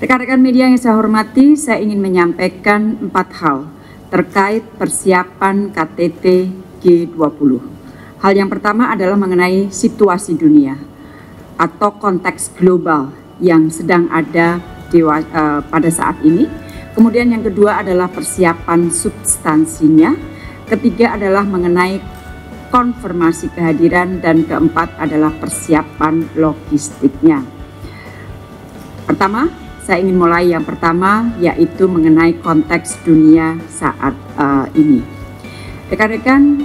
Rekan-rekan media yang saya hormati, saya ingin menyampaikan 4 hal terkait persiapan KTT G20. Hal yang pertama adalah mengenai situasi dunia atau konteks global yang sedang ada pada saat ini. Kemudian yang kedua adalah persiapan substansinya. Ketiga adalah mengenai konfirmasi kehadiran, dan keempat adalah persiapan logistiknya. Pertama, saya ingin mulai yang pertama, yaitu mengenai konteks dunia saat ini. Rekan-rekan,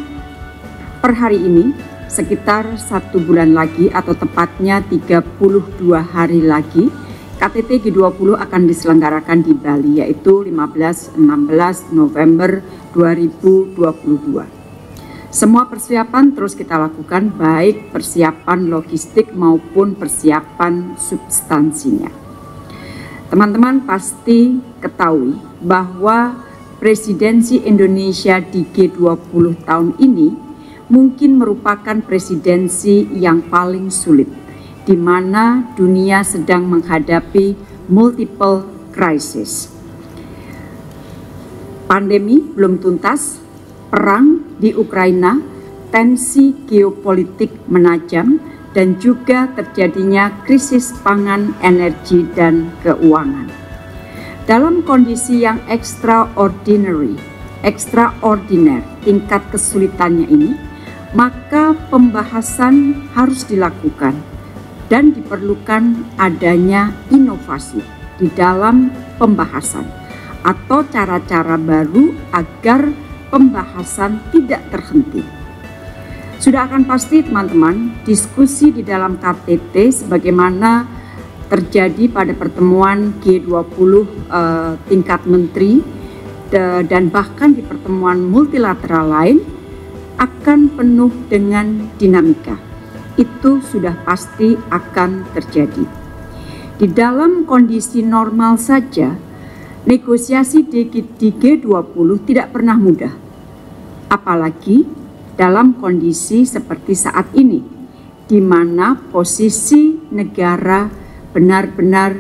per hari ini sekitar 1 bulan lagi atau tepatnya 32 hari lagi KTT G20 akan diselenggarakan di Bali, yaitu 15-16 November 2022. Semua persiapan terus kita lakukan, baik persiapan logistik maupun persiapan substansinya. Teman-teman pasti ketahui bahwa presidensi Indonesia di G20 tahun ini mungkin merupakan presidensi yang paling sulit, di mana dunia sedang menghadapi multiple crisis. Pandemi belum tuntas, perang di Ukraina, tensi geopolitik menajam, dan juga terjadinya krisis pangan, energi, dan keuangan. Dalam kondisi yang extraordinary tingkat kesulitannya ini, maka pembahasan harus dilakukan dan diperlukan adanya inovasi di dalam pembahasan atau cara-cara baru agar pembahasan tidak terhenti. Sudah akan pasti teman-teman, diskusi di dalam KTT sebagaimana terjadi pada pertemuan G20 tingkat menteri dan bahkan di pertemuan multilateral lain akan penuh dengan dinamika. Itu sudah pasti akan terjadi. Di dalam kondisi normal saja, negosiasi di G20 tidak pernah mudah. Apalagi dalam kondisi seperti saat ini, di mana posisi negara benar-benar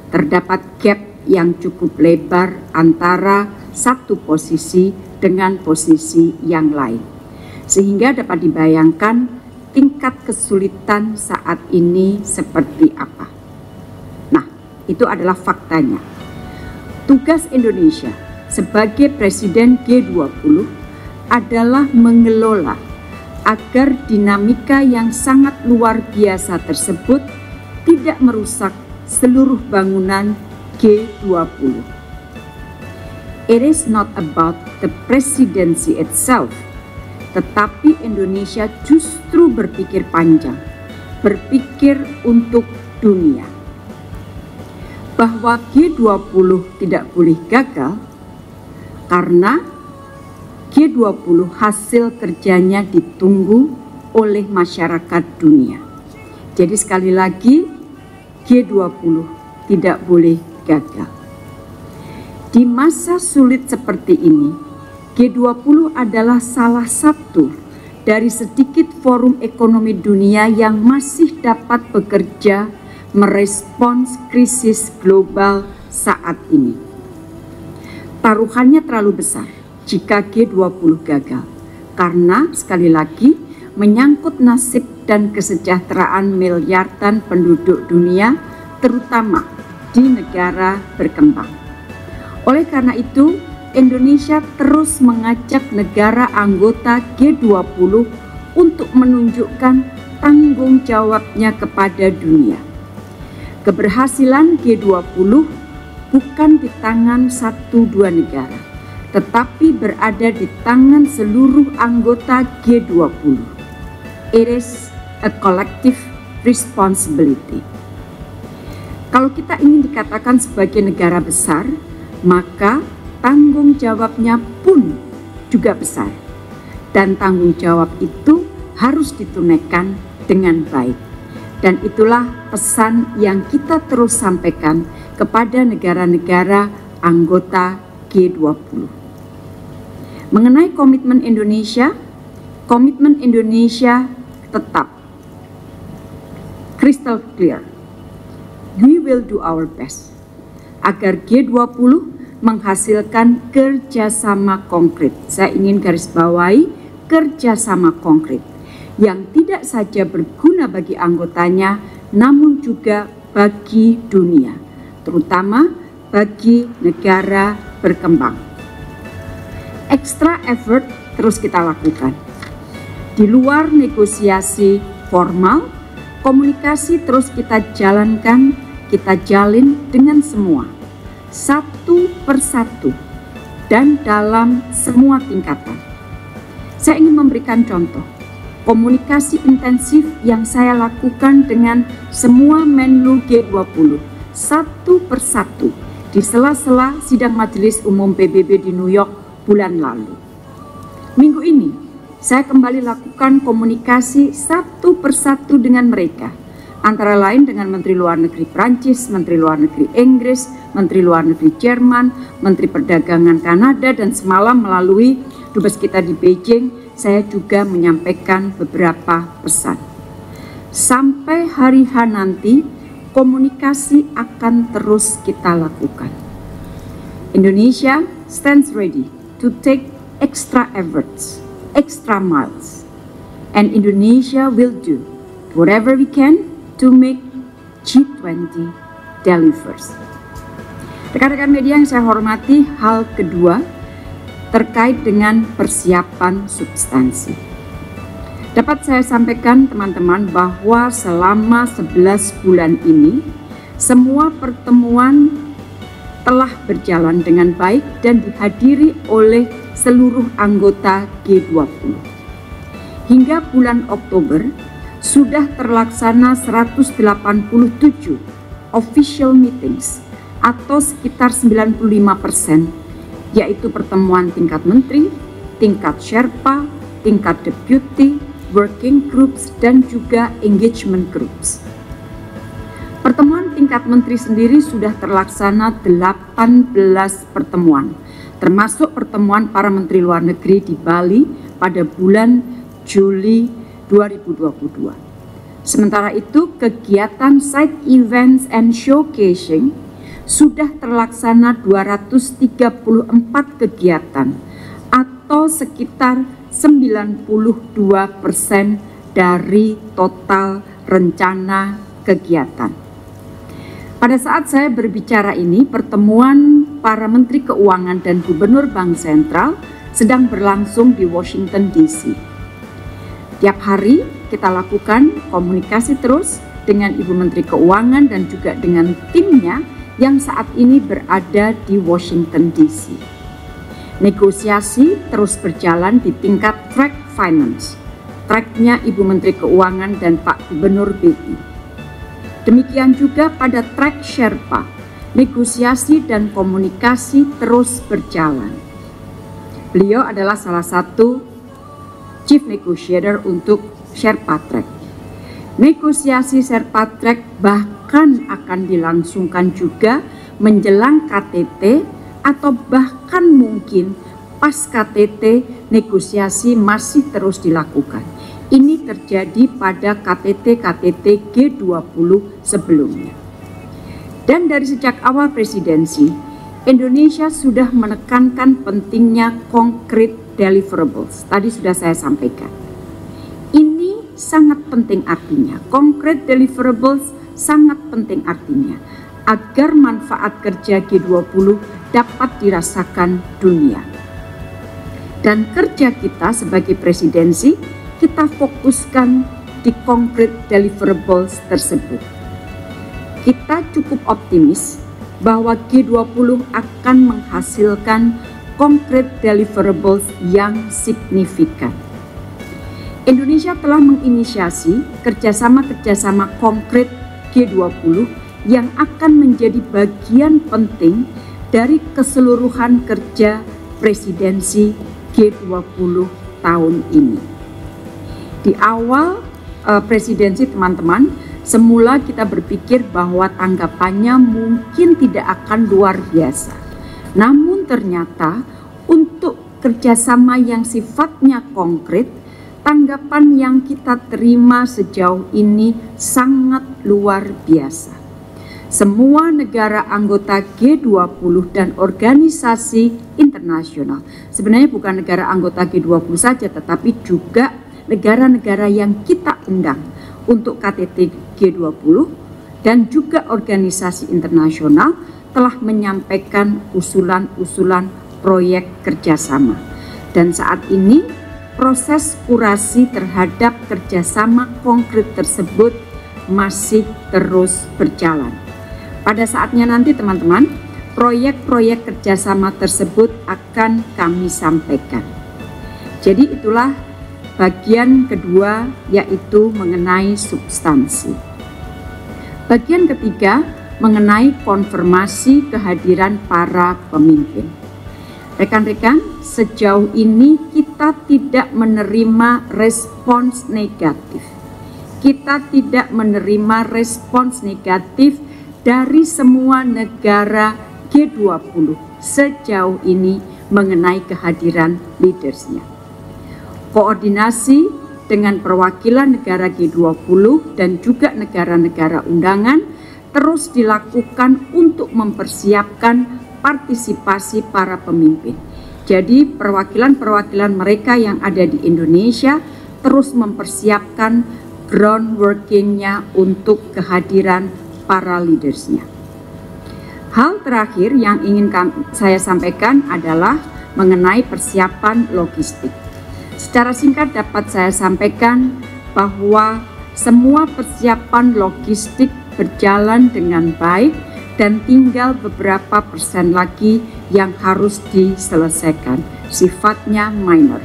terdapat gap yang cukup lebar antara satu posisi dengan posisi yang lain. Sehingga dapat dibayangkan tingkat kesulitan saat ini seperti apa. Nah, itu adalah faktanya. Tugas Indonesia sebagai Presiden G20 adalah mengelola agar dinamika yang sangat luar biasa tersebut tidak merusak seluruh bangunan G20. It is not about the presidency itself, tetapi Indonesia justru berpikir panjang, berpikir untuk dunia. Bahwa G20 tidak boleh gagal karena G20 hasil kerjanya ditunggu oleh masyarakat dunia. Jadi sekali lagi, G20 tidak boleh gagal. Di masa sulit seperti ini, G20 adalah salah satu dari sedikit forum ekonomi dunia yang masih dapat bekerja merespons krisis global saat ini. Taruhannya terlalu besar jika G20 gagal, karena sekali lagi menyangkut nasib dan kesejahteraan miliaran penduduk dunia, terutama di negara berkembang. Oleh karena itu, Indonesia terus mengajak negara anggota G20 untuk menunjukkan tanggung jawabnya kepada dunia. Keberhasilan G20 bukan di tangan 1-2 negara, tetapi berada di tangan seluruh anggota G20. It is a collective responsibility. Kalau kita ingin dikatakan sebagai negara besar, maka tanggung jawabnya pun juga besar. Dan tanggung jawab itu harus ditunaikan dengan baik. Dan itulah pesan yang kita terus sampaikan kepada negara-negara anggota G20. Mengenai komitmen Indonesia tetap crystal clear. We will do our best agar G20 menghasilkan kerjasama konkret. Saya ingin garis bawahi kerjasama konkret yang tidak saja berguna bagi anggotanya, namun juga bagi dunia, terutama bagi negara berkembang. Extra effort terus kita lakukan. Di luar negosiasi formal, komunikasi terus kita jalankan, kita jalin dengan semua, satu persatu, dan dalam semua tingkatan. Saya ingin memberikan contoh, komunikasi intensif yang saya lakukan dengan semua Menlu G20, satu persatu, di sela-sela sidang Majelis Umum PBB di New York bulan lalu. Minggu ini, saya kembali lakukan komunikasi satu persatu dengan mereka, antara lain dengan Menteri Luar Negeri Prancis, Menteri Luar Negeri Inggris, Menteri Luar Negeri Jerman, Menteri Perdagangan Kanada, dan semalam melalui dubes kita di Beijing, saya juga menyampaikan beberapa pesan. Sampai hari H nanti, komunikasi akan terus kita lakukan. Indonesia stands ready to take extra efforts, extra miles, and Indonesia will do whatever we can to make G20 delivers. Rekan-rekan media yang saya hormati, hal kedua terkait dengan persiapan substansi. Dapat saya sampaikan teman-teman bahwa selama 11 bulan ini semua pertemuan telah berjalan dengan baik dan dihadiri oleh seluruh anggota G20. Hingga bulan Oktober sudah terlaksana 187 official meetings atau sekitar 95%, yaitu pertemuan tingkat menteri, tingkat Sherpa, tingkat deputy, working groups, dan juga engagement groups. Pertemuan tingkat menteri sendiri sudah terlaksana 18 pertemuan, termasuk pertemuan para menteri luar negeri di Bali pada bulan Juli 2022. Sementara itu, kegiatan side events and showcasing sudah terlaksana 234 kegiatan atau sekitar 92% dari total rencana kegiatan. Pada saat saya berbicara ini, pertemuan para Menteri Keuangan dan Gubernur Bank Sentral sedang berlangsung di Washington DC. Tiap hari kita lakukan komunikasi terus dengan Ibu Menteri Keuangan dan juga dengan timnya yang saat ini berada di Washington DC. Negosiasi terus berjalan di tingkat track finance, tracknya Ibu Menteri Keuangan dan Pak Gubernur BI. Demikian juga pada track Sherpa, negosiasi dan komunikasi terus berjalan. Beliau adalah salah satu Chief Negotiator untuk Sherpa Track. Negosiasi Sherpa Track bahkan akan dilangsungkan juga menjelang KTT atau bahkan mungkin pas KTT negosiasi masih terus dilakukan. Ini terjadi pada KTT G20 sebelumnya. Dan dari sejak awal presidensi, Indonesia sudah menekankan pentingnya concrete deliverables. Tadi sudah saya sampaikan. Ini sangat penting artinya, concrete deliverables sangat penting artinya, agar manfaat kerja G20 dapat dirasakan dunia. Dan kerja kita sebagai presidensi, kita fokuskan di concrete deliverables tersebut. Kita cukup optimis bahwa G20 akan menghasilkan concrete deliverables yang signifikan. Indonesia telah menginisiasi kerjasama-kerjasama konkret G20 yang akan menjadi bagian penting dari keseluruhan kerja presidensi G20 tahun ini. Di awal presidensi teman-teman, semula kita berpikir bahwa tanggapannya mungkin tidak akan luar biasa. Namun ternyata untuk kerjasama yang sifatnya konkret, tanggapan yang kita terima sejauh ini sangat luar biasa. semua negara anggota G20 dan organisasi internasional. Sebenarnya bukan negara anggota G20 saja, tetapi juga negara-negara yang kita undang untuk KTT G20 dan juga organisasi internasional telah menyampaikan usulan-usulan proyek kerjasama. Dan saat ini proses kurasi terhadap kerjasama konkret tersebut masih terus berjalan. Pada saatnya nanti teman-teman, proyek-proyek kerjasama tersebut akan kami sampaikan. Jadi itulah bagian kedua, yaitu mengenai substansi. Bagian ketiga mengenai konfirmasi kehadiran para pemimpin. Rekan-rekan, sejauh ini kita tidak menerima respons negatif. Kita tidak menerima respons negatif dari semua negara G20 sejauh ini mengenai kehadiran leadersnya. Koordinasi dengan perwakilan negara G20 dan juga negara-negara undangan terus dilakukan untuk mempersiapkan partisipasi para pemimpin. Jadi perwakilan-perwakilan mereka yang ada di Indonesia terus mempersiapkan groundworking-nya untuk kehadiran para leadersnya. Hal terakhir yang ingin saya sampaikan adalah mengenai persiapan logistik. Secara singkat dapat saya sampaikan bahwa semua persiapan logistik berjalan dengan baik dan tinggal beberapa persen lagi yang harus diselesaikan, sifatnya minor.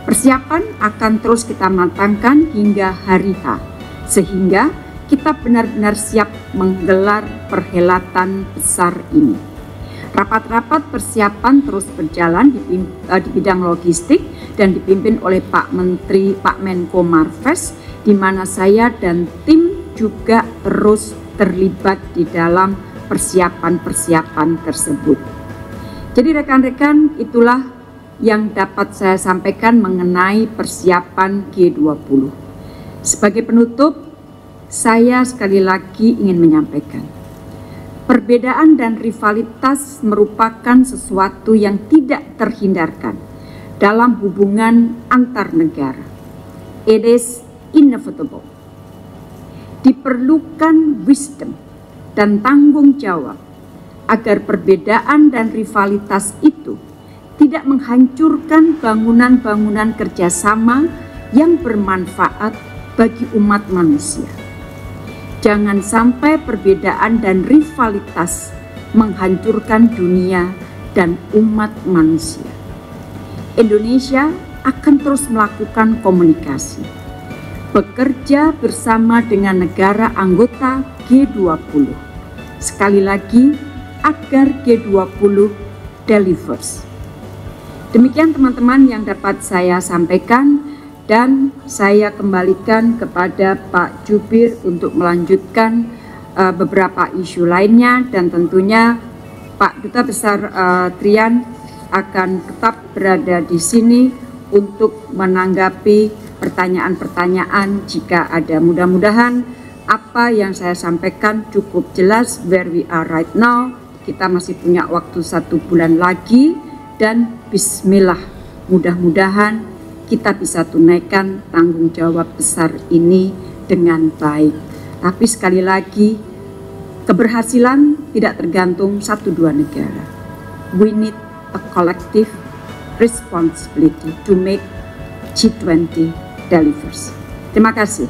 Persiapan akan terus kita matangkan hingga hari H, sehingga kita benar-benar siap menggelar perhelatan besar ini. Rapat-rapat persiapan terus berjalan di bidang logistik dan dipimpin oleh Pak Menteri, Pak Menko Marves, di mana saya dan tim juga terus terlibat di dalam persiapan-persiapan tersebut. Jadi rekan-rekan, itulah yang dapat saya sampaikan mengenai persiapan G20. Sebagai penutup, saya sekali lagi ingin menyampaikan, perbedaan dan rivalitas merupakan sesuatu yang tidak terhindarkan dalam hubungan antar negara. It is inevitable. Diperlukan wisdom dan tanggung jawab agar perbedaan dan rivalitas itu tidak menghancurkan bangunan-bangunan kerjasama yang bermanfaat bagi umat manusia. Jangan sampai perbedaan dan rivalitas menghancurkan dunia dan umat manusia. Indonesia akan terus melakukan komunikasi, bekerja bersama dengan negara anggota G20. Sekali lagi, agar G20 delivers. Demikian teman-teman yang dapat saya sampaikan. Dan saya kembalikan kepada Pak Jubir untuk melanjutkan beberapa isu lainnya, dan tentunya Pak Duta Besar Trian akan tetap berada di sini untuk menanggapi pertanyaan-pertanyaan jika ada. Mudah-mudahan apa yang saya sampaikan cukup jelas. Where we are right now, kita masih punya waktu 1 bulan lagi, dan bismillah, mudah-mudahan kita bisa tunaikan tanggung jawab besar ini dengan baik. Tapi sekali lagi, keberhasilan tidak tergantung 1-2 negara. We need a collective responsibility to make G20 delivers. Terima kasih.